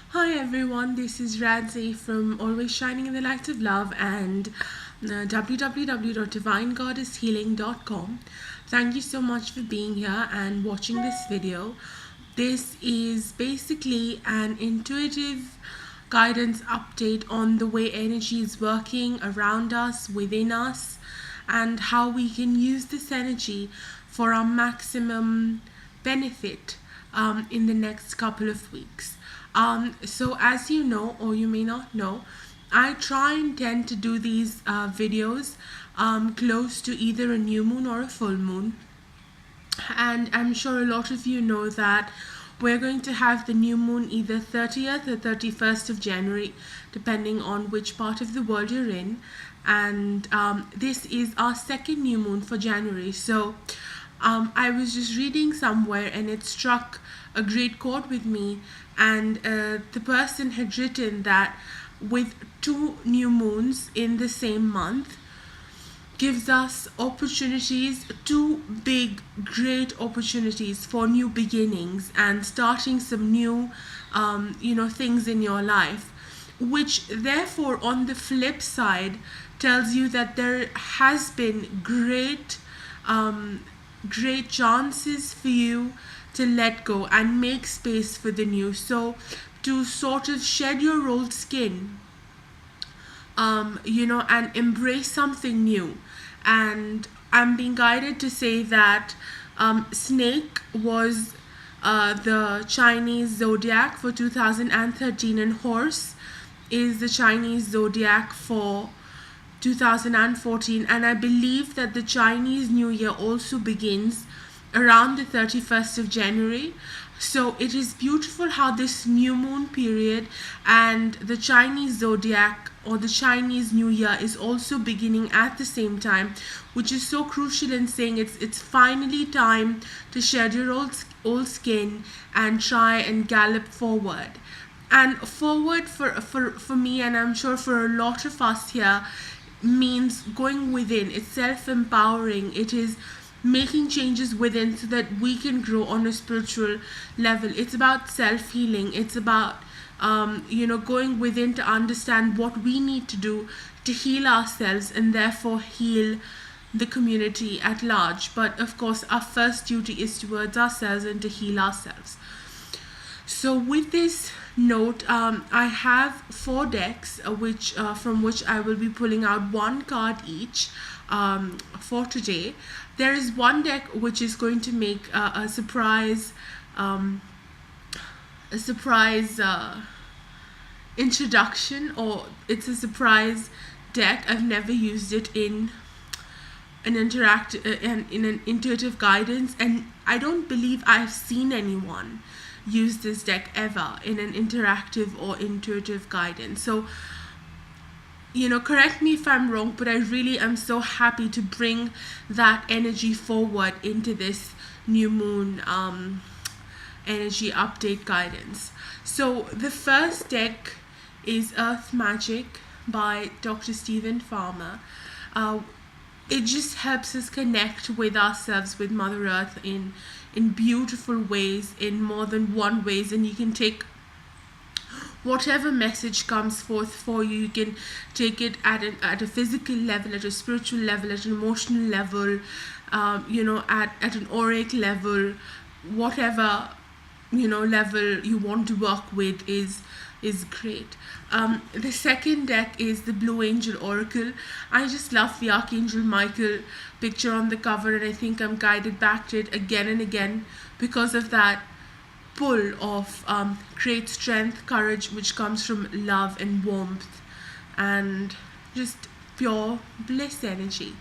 Hi everyone, this is Radzy from Always Shining in the Light of Love and www.divinegoddesshealing.com. Thank you so much for being here and watching this video. This is basically an intuitive guidance update on the way energy is working around us, within us, and how we can use this energy for our maximum benefit in the next couple of weeks. So as you know, or you may not know, I try and tend to do these videos close to either a new moon or a full moon. And I'm sure a lot of you know that we're going to have the new moon either 30th or 31st of January, depending on which part of the world you're in. And this is our second new moon for January. So I was just reading somewhere and it struck a great chord with me. And the person had written that with two new moons in the same month, gives us opportunities, two big, great opportunities for new beginnings and starting some new, things in your life, which therefore on the flip side tells you that there has been great chances for you to let go and make space for the new. So to sort of shed your old skin, and embrace something new. And I'm being guided to say that snake was the Chinese zodiac for 2013, and horse is the Chinese zodiac for 2014. And I believe that the Chinese New Year also begins around the 31st of January. So it is beautiful how this new moon period and the Chinese zodiac or the Chinese New Year is also beginning at the same time, which is so crucial in saying it's finally time to shed your old skin and try and gallop forward. And forward for me, and I'm sure for a lot of us here, means going within. It's self-empowering. It is making changes within so that we can grow on a spiritual level. It's about self-healing. It's about going within to understand what we need to do to heal ourselves and therefore heal the community at large. But of course, our first duty is towards ourselves and to heal ourselves. So with this note, I have four decks from which I will be pulling out one card each for today. There is one deck which is going to make a surprise introduction, or it's a surprise deck. I've never used it in an intuitive guidance, and I don't believe I've seen anyone use this deck ever in an interactive or intuitive guidance. So correct me if I'm wrong, but I really am so happy to bring that energy forward into this new moon energy update guidance. So the first deck is Earth Magic by Dr. Stephen Farmer. It just helps us connect with ourselves, with Mother Earth in beautiful ways, in more than one ways, and you can take whatever message comes forth for you. You can take it at a physical level, at a spiritual level, at an emotional level, at an auric level, whatever level you want to work with is great. The second deck is the Blue Angel Oracle. I just love the Archangel Michael picture on the cover, and I think I'm guided back to it again and again because of that pull of great strength, courage, which comes from love and warmth and just pure bliss energy.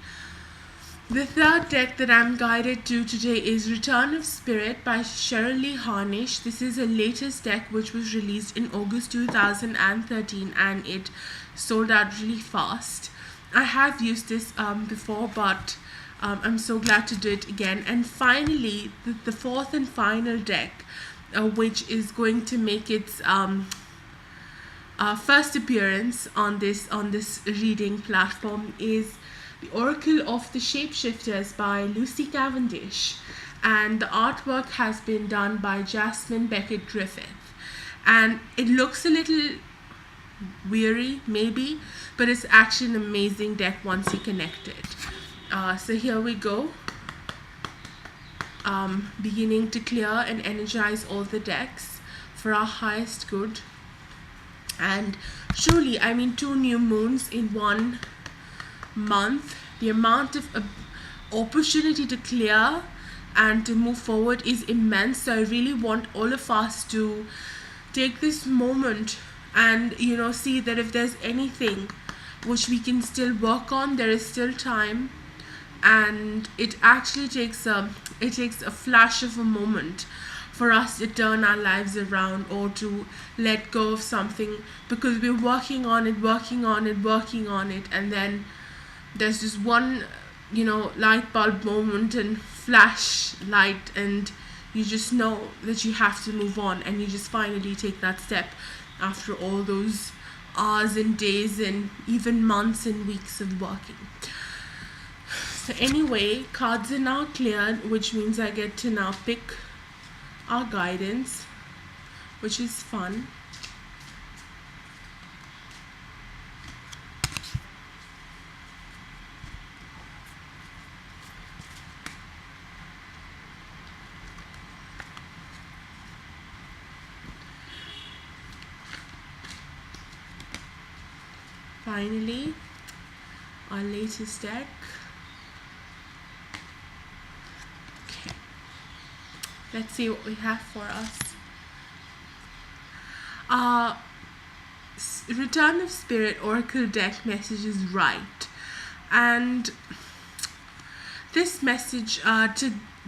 The third deck that I'm guided to today is Return of Spirit by Cheryl Lee Harnish. This is a latest deck which was released in August 2013, and it sold out really fast. I have used this before, but I'm so glad to do it again. And finally, the fourth and final deck, which is going to make its first appearance on this reading platform, is The Oracle of the Shapeshifters by Lucy Cavendish, and the artwork has been done by Jasmine Beckett Griffith. and it looks a little weary maybe, but it's actually an amazing deck once you connect it. So here we go, beginning to clear and energize all the decks for our highest good. And truly, I mean, 2 new moons in 1 month, the amount of opportunity to clear and to move forward is immense. So I really want all of us to take this moment and, you know, see that if there's anything which we can still work on, there is still time. And it actually takes a flash of a moment for us to turn our lives around or to let go of something, because we're working on it, and then there's just one, you know, light bulb moment and flash light, and you just know that you have to move on, and you just finally take that step after all those hours and days and even months and weeks of working. So anyway, cards are now cleared, which means I get to now pick our guidance, which is fun. Finally, our latest deck. Okay, let's see what we have for us. Return of Spirit Oracle deck message is right, and this message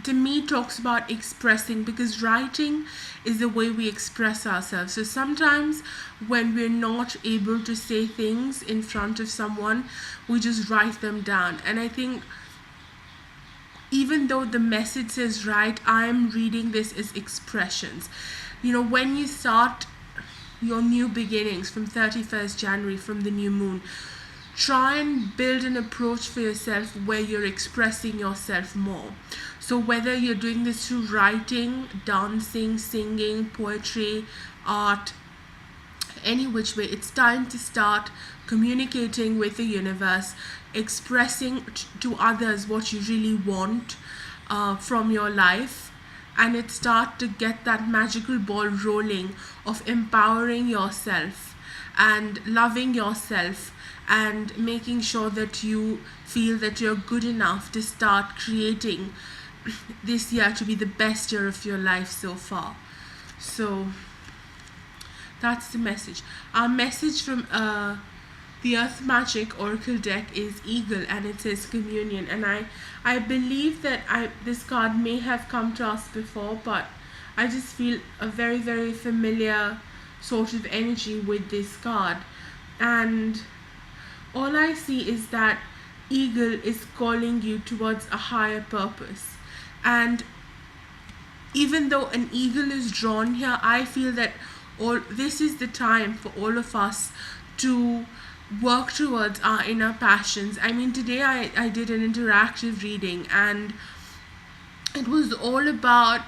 to me talks about expressing, because writing is the way we express ourselves. So sometimes when we're not able to say things in front of someone, we just write them down. And I think even though the message says write, I'm reading this as expressions. You know, when you start your new beginnings from 31st January, from the new moon, try and build an approach for yourself where you're expressing yourself more. So whether you're doing this through writing, dancing, singing, poetry, art, any which way, it's time to start communicating with the universe, expressing to others what you really want from your life, and it start to get that magical ball rolling of empowering yourself and loving yourself and making sure that you feel that you're good enough to start creating this year to be the best year of your life so far. So that's the message. Our message from the Earth Magic Oracle deck is Eagle, and it says communion. And I believe that this card may have come to us before, but I just feel a very, very familiar sort of energy with this card. And all I see is that Eagle is calling you towards a higher purpose. And even though an eagle is drawn here, I feel that this is the time for all of us to work towards our inner passions. I mean, today I did an interactive reading, and it was all about,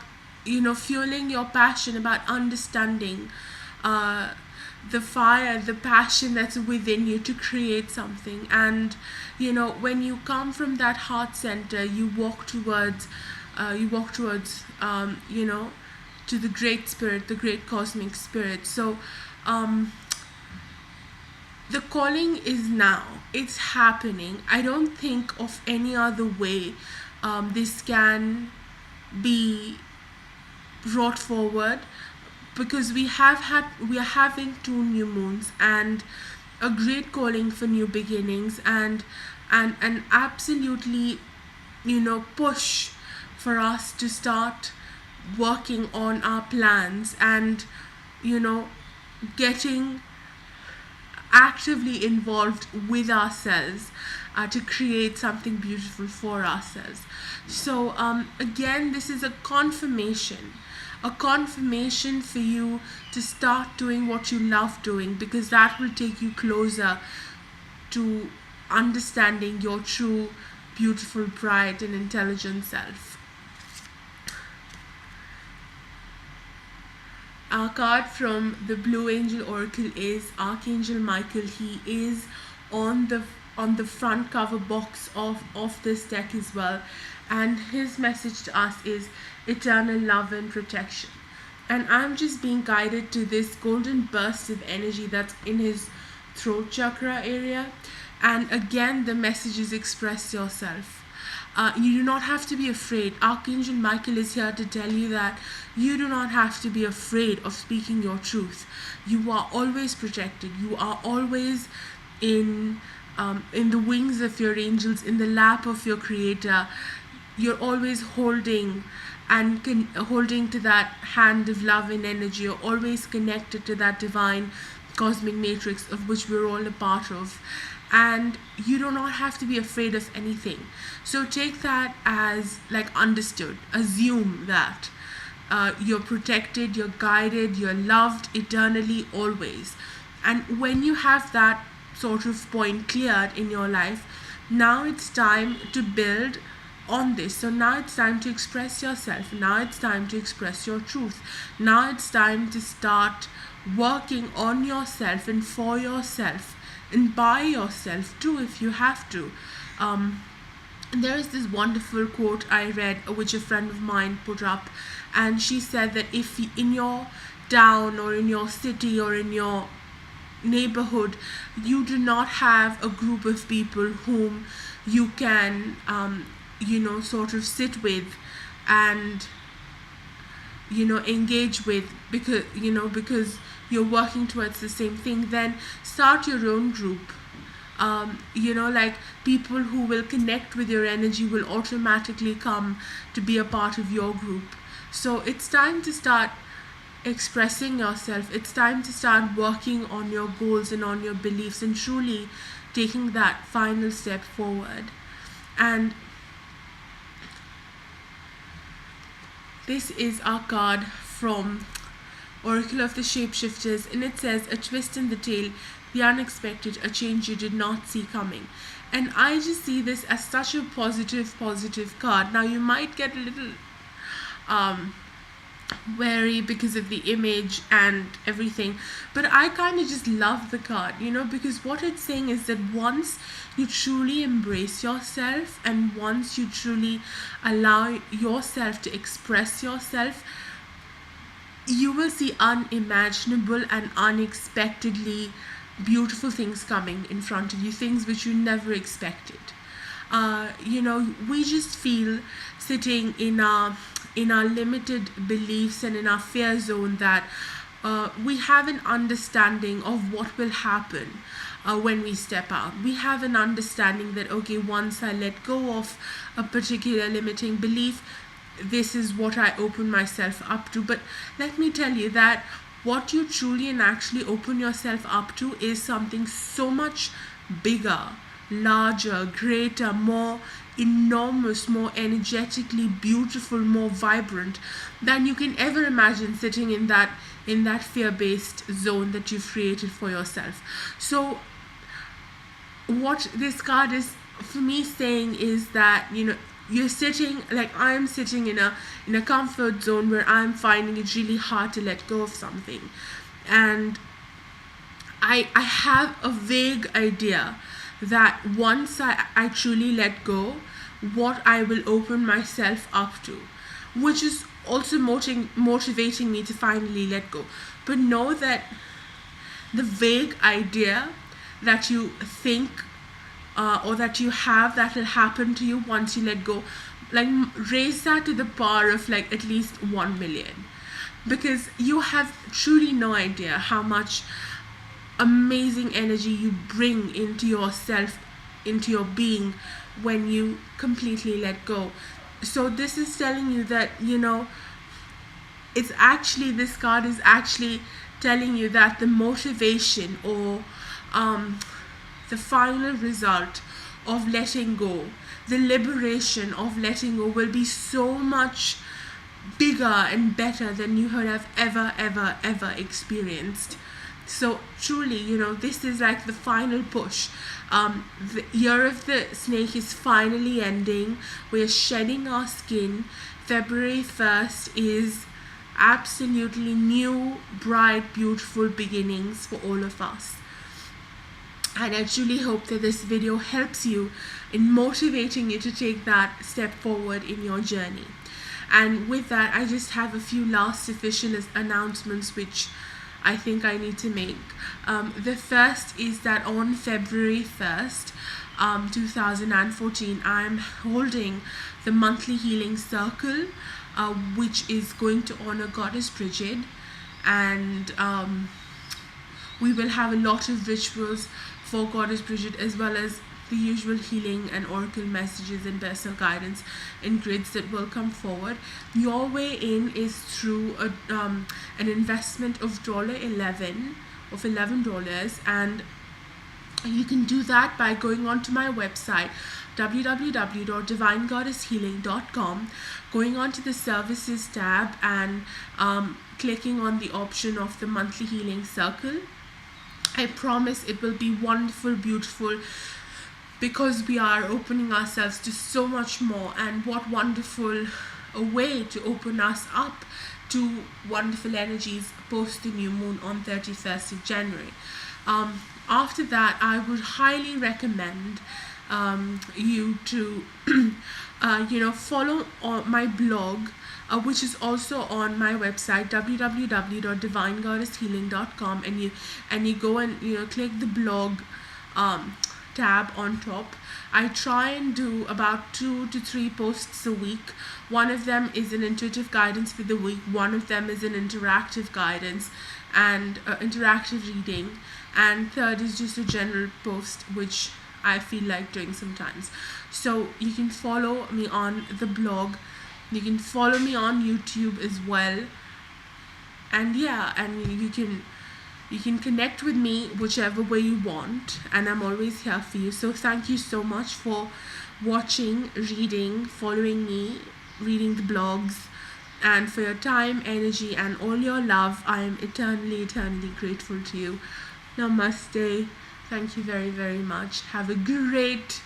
you know, fueling your passion, about understanding the fire, the passion that's within you to create something. And, you know, when you come from that heart center, you walk towards you know, to the great spirit, the great cosmic spirit. So the calling is now, it's happening. I don't think of any other way this can be brought forward, because we are having 2 new moons and a great calling for new beginnings, and absolutely, you know, push for us to start working on our plans and, you know, getting actively involved with ourselves to create something beautiful for ourselves. So again, this is a confirmation for you to start doing what you love doing, because that will take you closer to understanding your true, beautiful, bright and intelligent self. Our card from the Blue Angel Oracle is Archangel Michael. He is on the front cover box of this deck as well, and his message to us is eternal love and protection. And I'm just being guided to this golden burst of energy that's in his throat chakra area. And again, the message is express yourself. You do not have to be afraid. Archangel Michael is here to tell you that you do not have to be afraid of speaking your truth. You are always protected. You are always in the wings of your angels, in the lap of your creator. You're always holding holding to that hand of love and energy. You're always connected to that divine cosmic matrix of which we're all a part of, and you do not have to be afraid of anything. So take that as like understood. Assume that you're protected, you're guided, you're loved eternally, always. And when you have that sort of point cleared in your life, now it's time to build on this. So now it's time to express yourself. Now it's time to express your truth. Now it's time to start working on yourself and for yourself and by yourself too, if you have to. There is this wonderful quote I read, which a friend of mine put up, and she said that if in your town or in your city or in your neighborhood you do not have a group of people whom you can sort of sit with and engage with, because you're working towards the same thing, then start your own group. Like people who will connect with your energy will automatically come to be a part of your group. So it's time to start expressing yourself. It's time to start working on your goals and on your beliefs and truly taking that final step forward. And this is our card from Oracle of the Shapeshifters, and it says, a twist in the tale, the unexpected, a change you did not see coming. And I just see this as such a positive card. Now you might get a little wary because of the image and everything, but I kind of just love the card, because what it's saying is that once you truly embrace yourself and once you truly allow yourself to express yourself, you will see unimaginable and unexpectedly beautiful things coming in front of you, things which you never expected. We just feel sitting in our limited beliefs and in our fear zone that we have an understanding of what will happen when we step out. We have an understanding that, okay, once I let go of a particular limiting belief, this is what I open myself up to. But let me tell you that what you truly and actually open yourself up to is something so much bigger, larger, greater, more enormous, more energetically beautiful, more vibrant than you can ever imagine sitting in that fear-based zone that you've created for yourself. So what this card is for me saying is that you're sitting, like I'm sitting in a comfort zone where I'm finding it really hard to let go of something, and I have a vague idea that once I truly let go, what I will open myself up to, which is also motivating me to finally let go. But know that the vague idea that you think or that you have that will happen to you once you let go, like raise that to the power of like at least 1 million, because you have truly no idea how much amazing energy you bring into yourself, into your being, when you completely let go. So this is telling you that it's actually, this card is actually telling you that the motivation or the final result of letting go, the liberation of letting go, will be so much bigger and better than you could have ever experienced. So truly, this is like the final push. The year of the snake is finally ending. We're shedding our skin. February 1st is absolutely new, bright, beautiful beginnings for all of us. And I truly hope that this video helps you in motivating you to take that step forward in your journey. And with that, I just have a few last official announcements which I think I need to make. The first is that on February 1st, 2014, I'm holding the monthly healing circle, which is going to honor Goddess Bridget, and we will have a lot of rituals for Goddess Bridget, as well as the usual healing and oracle messages and personal guidance and grids that will come forward. Your way in is through an investment of $11, and you can do that by going onto my website www.divinegoddesshealing.com, going onto the services tab and clicking on the option of the monthly healing circle. I promise it will be wonderful, beautiful, because we are opening ourselves to so much more. And what wonderful a way to open us up to wonderful energies post the new moon on 31st of January. After that, I would highly recommend you to follow my blog, which is also on my website www.divinegoddesshealing.com, and you go and click the blog tab on top. I try and do about 2 to 3 posts a week. One of them is an intuitive guidance for the week, one of them is an interactive guidance and interactive reading, and third is just a general post which I feel like doing sometimes. So you can follow me on the blog, you can follow me on YouTube as well, and you can connect with me whichever way you want, and I'm always here for you. So thank you so much for watching, reading, following me, reading the blogs, and for your time, energy, and all your love. I am eternally grateful to you. Namaste. Thank you very, very much. Have a great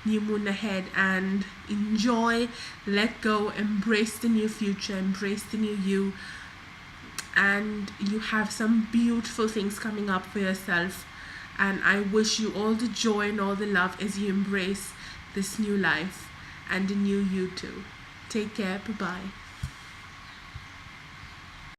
new moon ahead, and enjoy, let go, embrace the new future, embrace the new you, and you have some beautiful things coming up for yourself. And I wish you all the joy and all the love as you embrace this new life and the new you too. Take care. Bye-bye.